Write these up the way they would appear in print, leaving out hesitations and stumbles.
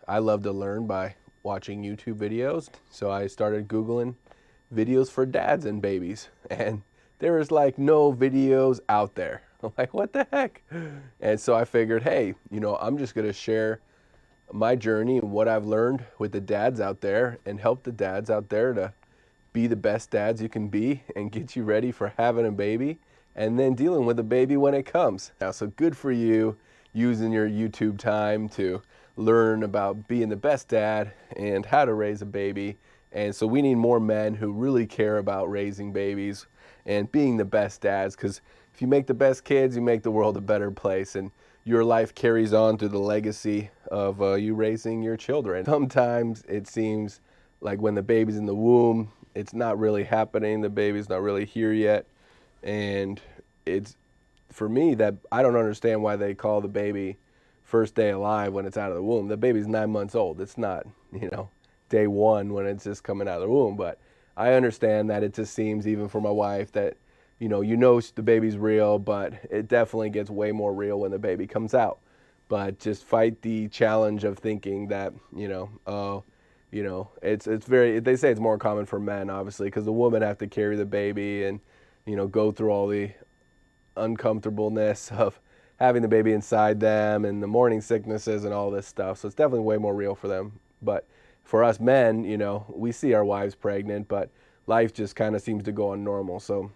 I love to learn by watching YouTube videos. So I started Googling videos for dads and babies, and there is like no videos out there. I'm like, what the heck? And so I figured, hey, I'm just gonna share my journey and what I've learned with the dads out there and help the dads out there to be the best dads you can be and get you ready for having a baby and then dealing with a baby when it comes. Now, so good for you using your YouTube time to learn about being the best dad and how to raise a baby. And so we need more men who really care about raising babies and being the best dads, because if you make the best kids, you make the world a better place, and your life carries on through the legacy of you raising your children. Sometimes it seems like when the baby's in the womb, it's not really happening. The baby's not really here yet. And it's, for me, that I don't understand why they call the baby first day alive when it's out of the womb. The baby's 9 months old. It's not, day one when it's just coming out of the womb. But I understand that it just seems, even for my wife, that the baby's real, but it definitely gets way more real when the baby comes out. But just fight the challenge of thinking that, it's very, they say it's more common for men, obviously, because the women have to carry the baby and, go through all the uncomfortableness of having the baby inside them and the morning sicknesses and all this stuff. So it's definitely way more real for them. But for us men, we see our wives pregnant, but life just kind of seems to go on normal. So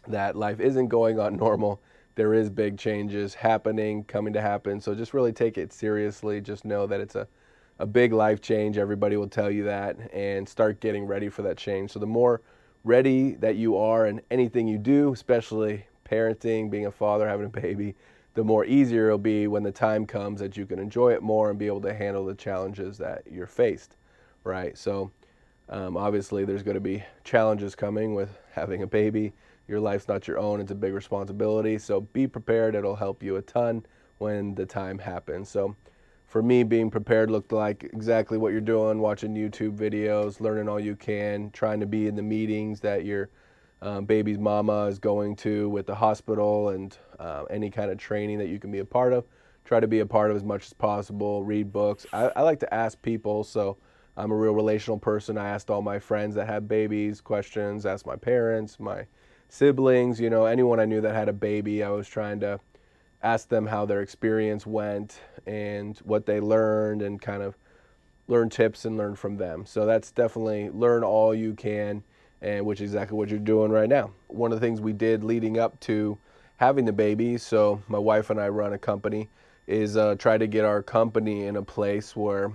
that life isn't going on normal. There is big changes coming to happen. So just really take it seriously. Just know that it's a big life change. Everybody will tell you that, and start getting ready for that change. So the more ready that you are in anything you do, especially parenting, being a father, having a baby, the more easier it'll be when the time comes that you can enjoy it more and be able to handle the challenges that you're faced, right? So obviously there's going to be challenges coming with having a baby. Your life's not your own. It's a big responsibility. So be prepared. It'll help you a ton when the time happens. So for me, being prepared looked like exactly what you're doing, watching YouTube videos, learning all you can, trying to be in the meetings that your baby's mama is going to with the hospital, and any kind of training that you can be a part of. Try to be a part of as much as possible, read books. I like to ask people, so I'm a real relational person. I asked all my friends that have babies questions, asked my parents, my siblings, anyone I knew that had a baby. I was trying to ask them how their experience went and what they learned, and kind of learn tips and learn from them. So that's definitely learn all you can, and which is exactly what you're doing right now. One of the things we did leading up to having the baby, so my wife and I run a company, is try to get our company in a place where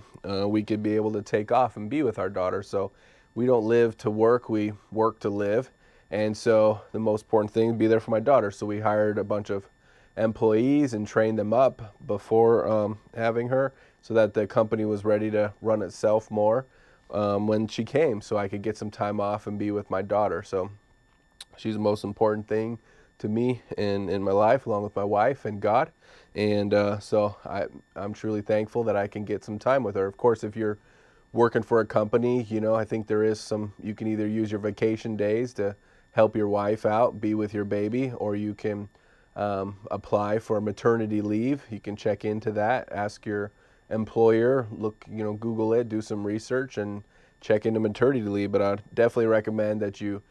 we could be able to take off and be with our daughter. So we don't live to work, we work to live. And so the most important thing is be there for my daughter. So we hired a bunch of employees and trained them up before having her, so that the company was ready to run itself more when she came, so I could get some time off and be with my daughter. So she's the most important thing to me in my life, along with my wife and God. And so I'm truly thankful that I can get some time with her. Of course, if you're working for a company, I think there is you can either use your vacation days to help your wife out, be with your baby, or you can apply for maternity leave. You can check into that, ask your employer, Google it, do some research, and check into maternity leave. But I'd definitely recommend that you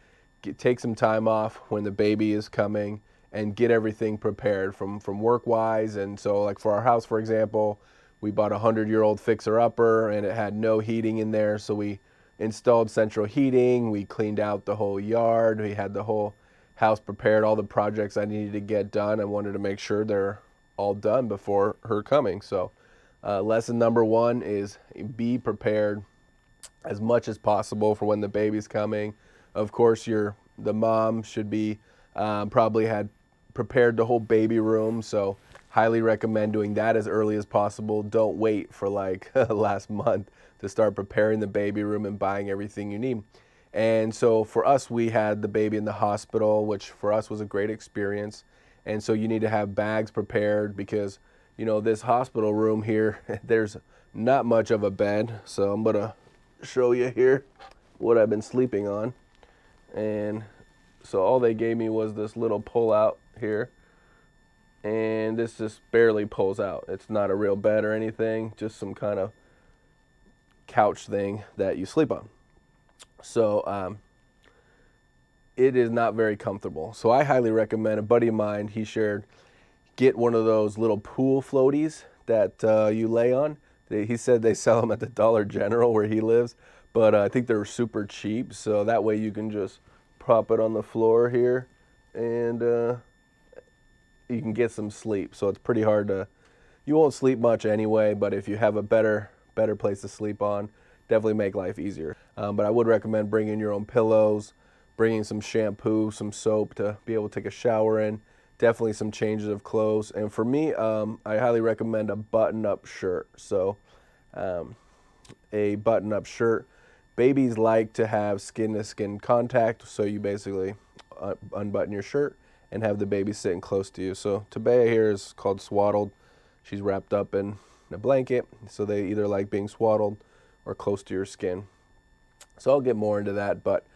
take some time off when the baby is coming and get everything prepared from work-wise. And so, like for our house, for example, we bought a 100-year-old fixer-upper, and it had no heating in there. So we installed central heating. We cleaned out the whole yard. We had the whole house prepared, all the projects I needed to get done. I wanted to make sure they're all done before her coming. So lesson number one is be prepared as much as possible for when the baby's coming. Of course, the mom should be probably had prepared the whole baby room, so highly recommend doing that as early as possible. Don't wait for like last month to start preparing the baby room and buying everything you need. And so for us, we had the baby in the hospital, which for us was a great experience. And so you need to have bags prepared, because this hospital room here, there's not much of a bed. So I'm gonna show you here what I've been sleeping on. And so all they gave me was this little pull out here, and this just barely pulls out. It's not a real bed or anything, just some kind of couch thing that you sleep on. So it is not very comfortable. So I highly recommend, a buddy of mine, he shared, get one of those little pool floaties that you lay on. He said they sell them at the Dollar General where he lives, but I think they're super cheap. So that way you can just prop it on the floor here, and you can get some sleep. So it's pretty hard to, you won't sleep much anyway, but if you have a better place to sleep on, definitely make life easier. But I would recommend bringing your own pillows, bringing some shampoo, some soap to be able to take a shower in, definitely some changes of clothes. And for me, I highly recommend a button-up shirt. So a button-up shirt. Babies like to have skin-to-skin contact, so you basically unbutton your shirt and have the baby sitting close to you. So Tabea here is called swaddled. She's wrapped up in a blanket, so they either like being swaddled or close to your skin. So I'll get more into that, but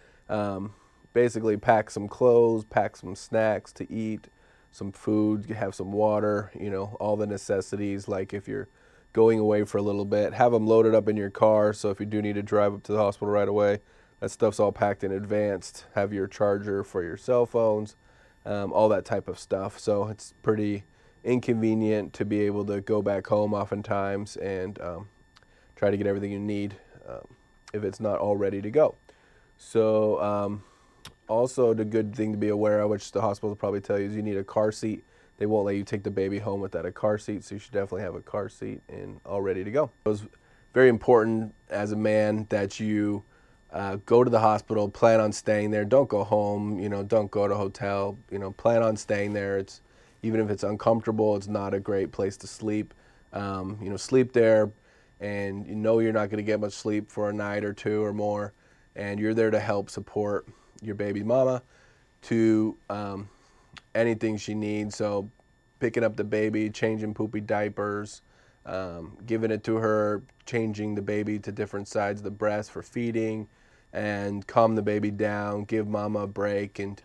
basically pack some clothes, pack some snacks to eat, some food, have some water, you know, all the necessities. Like if you're going away for a little bit, have them loaded up in your car, so if you do need to drive up to the hospital right away, that stuff's all packed in advance. Have your charger for your cell phones, all that type of stuff. So it's pretty inconvenient to be able to go back home oftentimes and try to get everything you need if it's not all ready to go. So also the good thing to be aware of, which the hospital will probably tell you, is you need a car seat. They won't let you take the baby home without a car seat, so you should definitely have a car seat and all ready to go. It was very important as a man that you go to the hospital, plan on staying there. Don't go home, you know, don't go to a hotel, you know, plan on staying there. It's, even if it's uncomfortable, it's not a great place to sleep. You know, sleep there, and you know you're not going to get much sleep for a night or two or more, and you're there to help support your baby mama to anything she needs. So picking up the baby, changing poopy diapers, giving it to her, changing the baby to different sides of the breast for feeding, and calm the baby down, give mama a break, and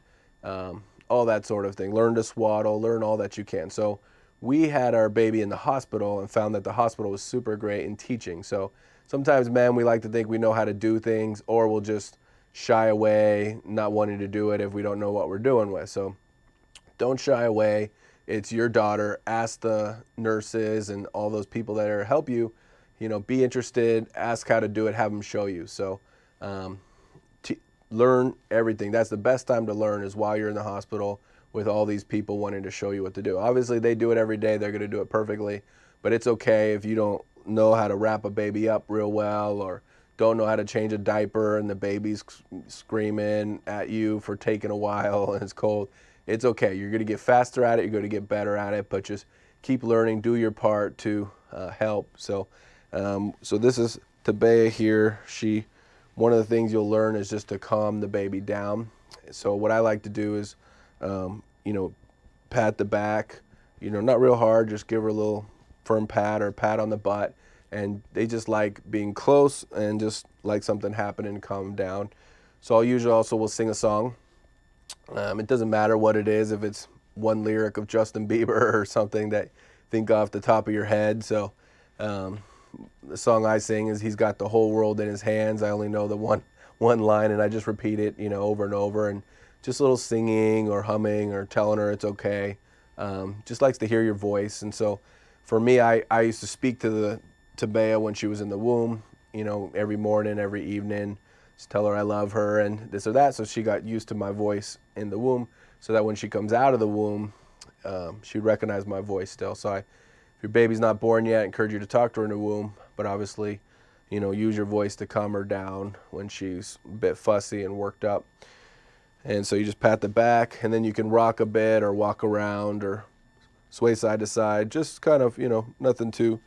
all that sort of thing. Learn to swaddle, learn all that you can. So we had our baby in the hospital and found that the hospital was super great in teaching. So sometimes, men, we like to think we know how to do things, or we'll just shy away, not wanting to do it if we don't know what we're doing with. So don't shy away. It's your daughter. Ask the nurses and all those people that are help you, you know, be interested, ask how to do it, have them show you. So learn everything. That's the best time to learn, is while you're in the hospital with all these people wanting to show you what to do. Obviously, they do it every day. They're going to do it perfectly, but it's okay if you don't know how to wrap a baby up real well, or don't know how to change a diaper and the baby's screaming at you for taking a while and it's cold. It's okay. You're going to get faster at it. You're going to get better at it, but just keep learning. Do your part to help. So this is Tabea here. One of the things you'll learn is just to calm the baby down. So what I like to do is, you know, pat the back, you know, not real hard, just give her a little firm pat or pat on the butt. And they just like being close and just like something happening, calm them down. So I'll usually also will sing a song. It doesn't matter what it is, if it's one lyric of Justin Bieber or something that think off the top of your head. So the song I sing is "He's Got the Whole World in His Hands." I only know the one line, and I just repeat it, you know, over and over, and just a little singing or humming or telling her it's okay. Just likes to hear your voice. And so for me, I used to speak to Tabea when she was in the womb, you know, every morning, every evening, just tell her I love her and this or that. So she got used to my voice in the womb, so that when she comes out of the womb, she'd recognize my voice still. So if your baby's not born yet, I encourage you to talk to her in the womb, but obviously, you know, use your voice to calm her down when she's a bit fussy and worked up. And so you just pat the back, and then you can rock a bit or walk around or sway side to side, just kind of, you know, nothing too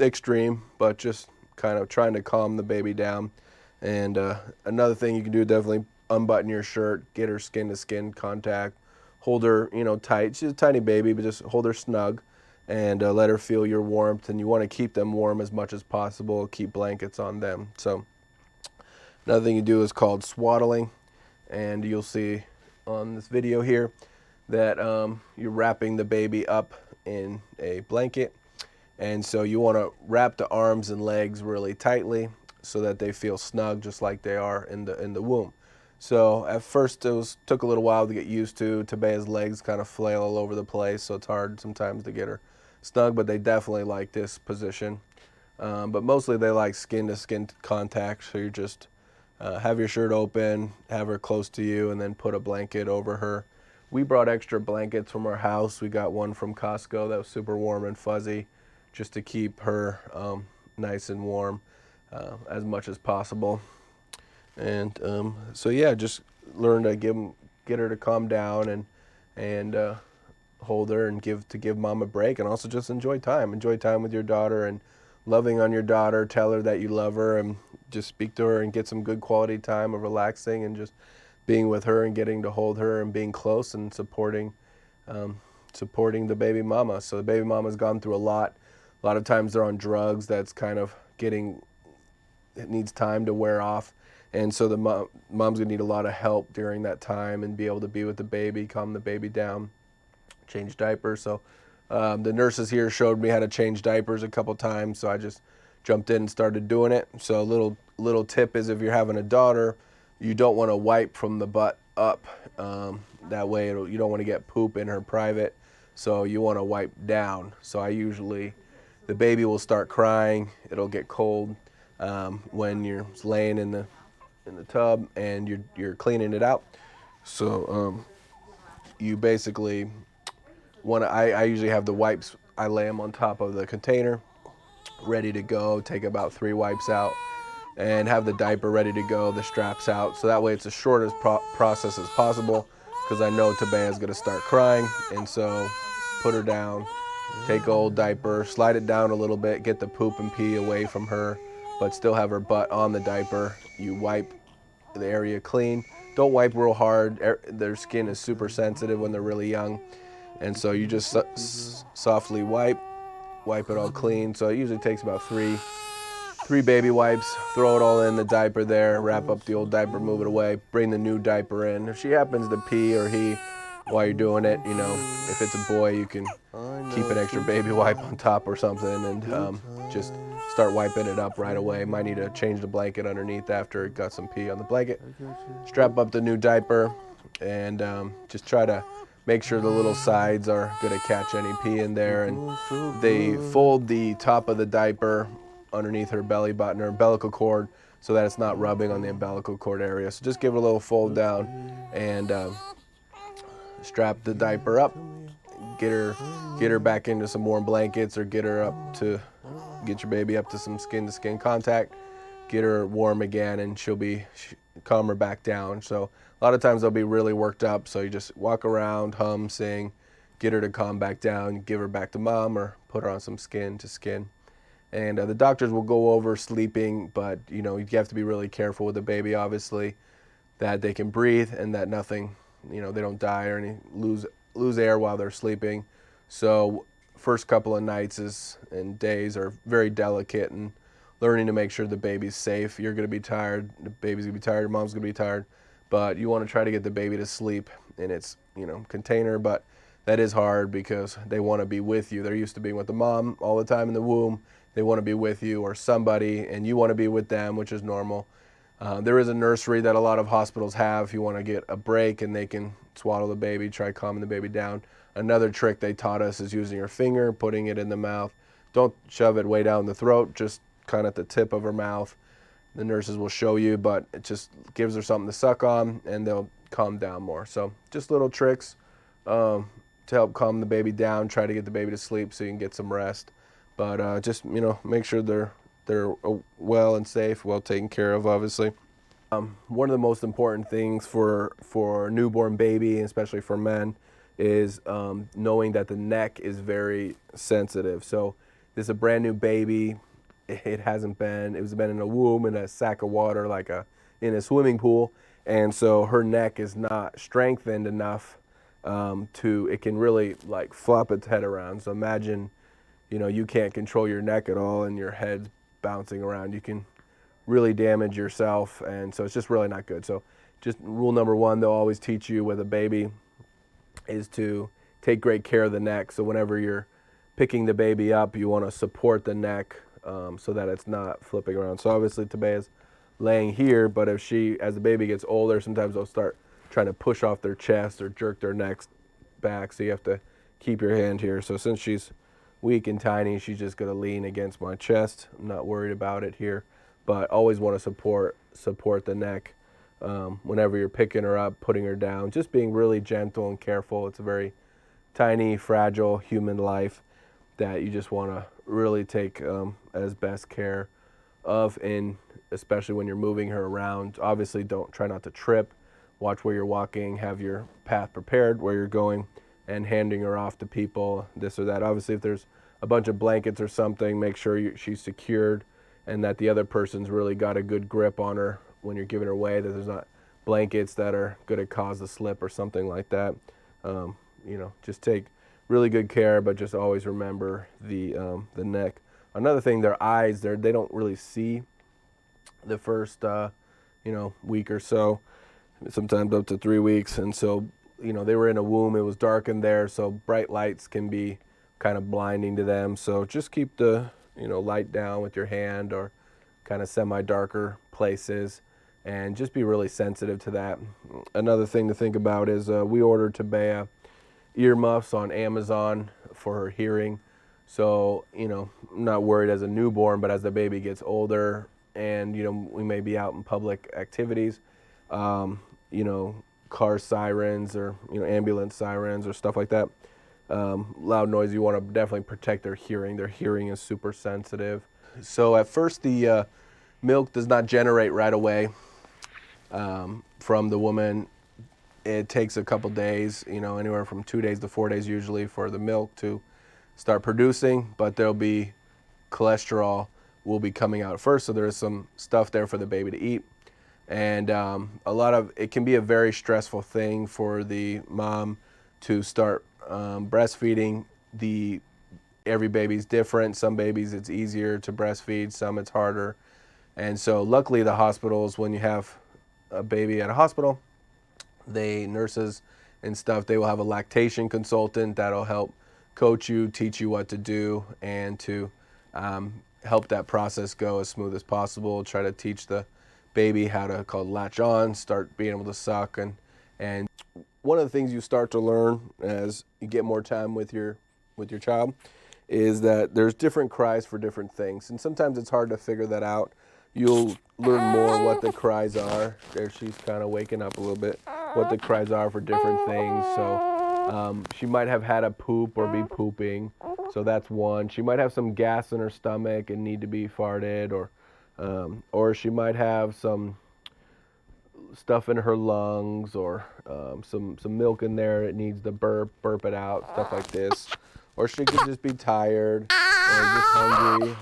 extreme, but just kind of trying to calm the baby down. And another thing you can do, definitely unbutton your shirt, get her skin to skin contact, hold her, you know, tight. She's a tiny baby, but just hold her snug and let her feel your warmth. And you want to keep them warm as much as possible, keep blankets on them. So another thing you do is called swaddling, and you'll see on this video here that you're wrapping the baby up in a blanket. And so you want to wrap the arms and legs really tightly so that they feel snug just like they are in the womb. So at first took a little while to get used to. Tabea's legs kind of flail all over the place, so it's hard sometimes to get her snug, but they definitely like this position. But mostly they like skin-to-skin contact, so you just have your shirt open, have her close to you, and then put a blanket over her. We brought extra blankets from our house. We got one from Costco that was super warm and fuzzy, just to keep her nice and warm as much as possible. And so yeah, just learn to get her to calm down and hold her and give mom a break, and also just enjoy time with your daughter and loving on your daughter. Tell her that you love her and just speak to her and get some good quality time of relaxing and just being with her and getting to hold her and being close and supporting the baby mama. So the baby mama's gone through a lot. A lot of times they're on drugs that's kind of it needs time to wear off. And so the mom's gonna need a lot of help during that time and be able to be with the baby, calm the baby down, change diapers. So the nurses here showed me how to change diapers a couple times, so I just jumped in and started doing it. So a little tip is, if you're having a daughter, you don't want to wipe from the butt up. That way you don't want to get poop in her private, so you want to wipe down. So the baby will start crying, it'll get cold when you're laying in the tub and you're cleaning it out. So you basically I usually have the wipes, I lay them on top of the container, ready to go, take about 3 wipes out, and have the diaper ready to go, the straps out. So that way it's as short as process as possible, because I know Tabea's gonna start crying. And so put her down, take old diaper, slide it down a little bit, get the poop and pee away from her, but still have her butt on the diaper. You wipe the area clean. Don't wipe real hard. Their skin is super sensitive when they're really young. And so you just softly wipe it all clean. So it usually takes about three baby wipes. Throw it all in the diaper there, wrap up the old diaper, move it away, bring the new diaper in. If she happens to pee or he while you're doing it, if it's a boy, you can keep an extra baby wipe on top or something and just start wiping it up right away. Might need to change the blanket underneath after it got some pee on the blanket. Strap up the new diaper and just try to make sure the little sides are gonna catch any pee in there. And they fold the top of the diaper underneath her belly button or umbilical cord so that it's not rubbing on the umbilical cord area. So just give it a little fold down and strap the diaper up, get her back into some warm blankets, or get your baby up to some skin-to-skin contact, get her warm again, and she'll calm her back down. So a lot of times they'll be really worked up, so you just walk around, hum, sing, get her to calm back down, give her back to mom, or put her on some skin-to-skin. And the doctors will go over sleeping, but you have to be really careful with the baby, obviously, that they can breathe and that nothing, they don't die or lose air while they're sleeping. So first couple of nights and days are very delicate, and learning to make sure the baby's safe. You're going to be tired, the baby's going to be tired, mom's going to be tired, but you want to try to get the baby to sleep in its container. But that is hard because they want to be with you. They're used to being with the mom all the time in the womb. They want to be with you or somebody, and you want to be with them, which is normal. There is a nursery that a lot of hospitals have. If you want to get a break and they can swaddle the baby, try calming the baby down. Another trick they taught us is using your finger, putting it in the mouth. Don't shove it way down the throat, just kind of at the tip of her mouth. The nurses will show you, but it just gives her something to suck on and they'll calm down more. So just little tricks to help calm the baby down, try to get the baby to sleep so you can get some rest. But just, make sure they're well and safe, well taken care of, obviously. One of the most important things for a newborn baby, especially for men, is knowing that the neck is very sensitive. So this is a brand new baby. It was been in a womb in a sack of water, in a swimming pool. And so her neck is not strengthened enough it can really flop its head around. So imagine, you can't control your neck at all and your head's bouncing around. You can really damage yourself, and so it's just really not good. So just rule number 1, they'll always teach you with a baby is to take great care of the neck. So whenever you're picking the baby up, you want to support the neck so that it's not flipping around. So obviously Tabea's laying here, but if as the baby gets older, sometimes they'll start trying to push off their chest or jerk their necks back, so you have to keep your hand here. So since she's weak and tiny, she's just going to lean against my chest. I'm not worried about it here, but always want to support the neck whenever you're picking her up, putting her down, just being really gentle and careful. It's a very tiny, fragile human life that you just want to really take as best care of, and especially when you're moving her around. Obviously, try not to trip. Watch where you're walking, have your path prepared where you're going, and handing her off to people, this or that. Obviously, if there's a bunch of blankets or something, make sure she's secured and that the other person's really got a good grip on her when you're giving her away, that there's not blankets that are going to cause a slip or something like that. Just take really good care, but just always remember the neck. Another thing, their eyes, they don't really see the first week or so, sometimes up to 3 weeks. And so, they were in a womb, it was dark in there, so bright lights can be kind of blinding to them. So just keep the light down with your hand, or kind of semi-darker places, and just be really sensitive to that. Another thing to think about is we ordered Tabea earmuffs on Amazon for her hearing. So, I'm not worried as a newborn, but as the baby gets older and, we may be out in public activities, car sirens or, ambulance sirens or stuff like that, loud noise, you want to definitely protect their hearing. Their hearing is super sensitive. So at first the milk does not generate right away from the woman. It takes a couple days, anywhere from 2 days to 4 days usually, for the milk to start producing, but there'll be cholesterol will be coming out first, so there's some stuff there for the baby to eat. And it can be a very stressful thing for the mom to start breastfeeding. Every baby's different. Some babies it's easier to breastfeed, some it's harder. And so luckily the hospitals, when you have a baby at a hospital, nurses and stuff, they will have a lactation consultant that'll help coach you, teach you what to do, and to help that process go as smooth as possible. Try to teach the baby how to latch on, start being able to suck. And one of the things you start to learn as you get more time with your child is that there's different cries for different things, and sometimes it's hard to figure that out. You'll learn more what the cries are. There, she's kind of waking up a little bit. What the cries are for different things. So she might have had a poop or be pooping. So that's one. She might have some gas in her stomach and need to be farted, or she might have some stuff in her lungs, or some milk in there. It needs to burp it out, stuff like this. Or she could just be tired, or just hungry.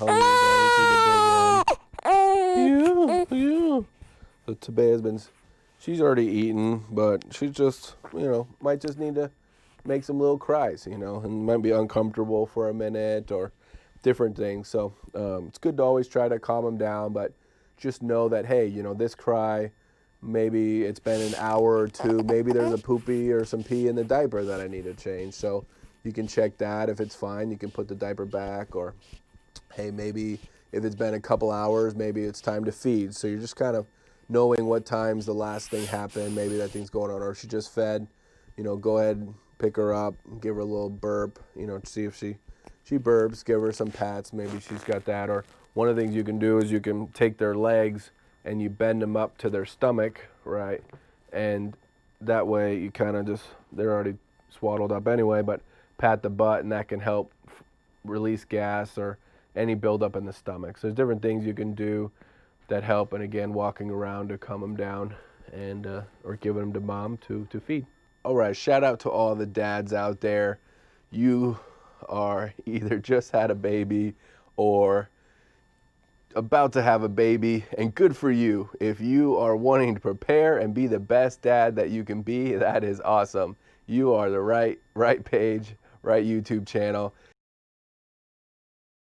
So Tabea's she's already eaten, but she just, might just need to make some little cries, and might be uncomfortable for a minute or different things. So it's good to always try to calm them down, but just know that, hey, this cry, maybe it's been an hour or two, maybe there's a poopy or some pee in the diaper that I need to change. So you can check that. If it's fine, you can put the diaper back, or hey, maybe if it's been a couple hours, maybe it's time to feed. So you're just kind of knowing what times the last thing happened, maybe that thing's going on, or if she just fed, go ahead, pick her up, give her a little burp, see if she burps, give her some pats, maybe she's got that. Or one of the things you can do is you can take their legs and you bend them up to their stomach, right? And that way you kind of they're already swaddled up anyway, but pat the butt, and that can help release gas or any buildup in the stomach. So there's different things you can do that help, and again, walking around to calm them down, and or giving them to mom to feed. All right, shout out to all the dads out there. You are either just had a baby or about to have a baby, and good for you. If you are wanting to prepare and be the best dad that you can be, that is awesome. You are the right page, right YouTube channel.